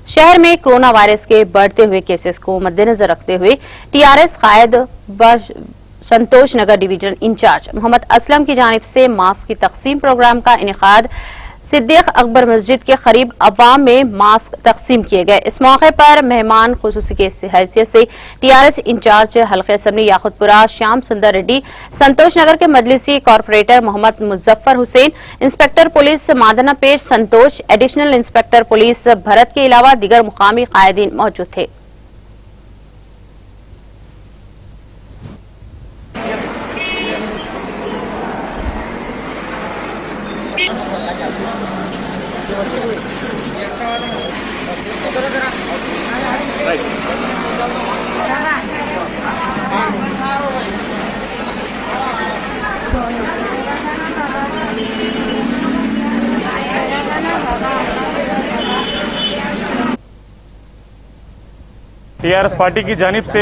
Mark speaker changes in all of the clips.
Speaker 1: शहर में corona virus के बढ़ते हुए केसेस को मद्देनजर रखते हुए टीआरएस कायद व संतोष नगर डिवीजन इंचार्ज मोहम्मद असलम की जानिब से मास्क की तकसीम प्रोग्राम का इनेकाद सिद्दीक अकबर मस्जिद के करीब अवाम में मास्क तकसीम किए गए। इस मौके पर मेहमान खुसूसी की हैसियत से टीआरएस इंचार्ज हल्के असम्बली याकुतपुरा श्याम सुंदर रेड्डी, संतोष नगर के मजलिसी corporator Mohammed Muzaffar Hussain, inspector police Madannapet Santosh, additional inspector police Bharat के अलावा दीगर मुकामी कायदीन मौजूद थे।
Speaker 2: टीआरएस पार्टी की जानिब से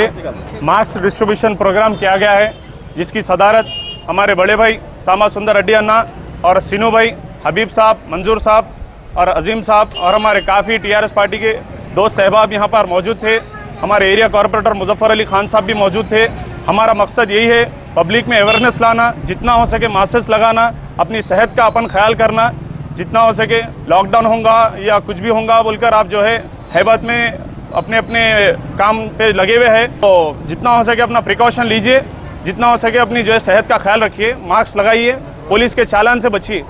Speaker 2: मास्क डिस्ट्रीब्यूशन प्रोग्राम किया गया है, जिसकी सदारत हमारे बड़े भाई सामा सुंदर रेड्डी अन्ना और सीनू भाई, हबीब साहब, मंजूर साहब और अजीम साहब और हमारे काफ़ी टीआरएस पार्टी के दोस्त सहबाब यहाँ पर मौजूद थे। हमारे एरिया कॉर्पोरेटर मुजफ्फर अली खान साहब भी मौजूद थे। हमारा मकसद यही है पब्लिक में अवेयरनेस लाना, जितना हो सके मास्क लगाना, अपनी सेहत का अपन ख्याल करना, जितना हो सके लॉकडाउन होगा या कुछ भी होगा बोलकर आप जो है हैबत में अपने अपने काम पे लगे हुए हैं, तो जितना हो सके अपना प्रिकॉशन लीजिए, जितना हो सके अपनी जो है सेहत का ख्याल रखिए, मास्क लगाइए, पुलिस के चालान से बचिए।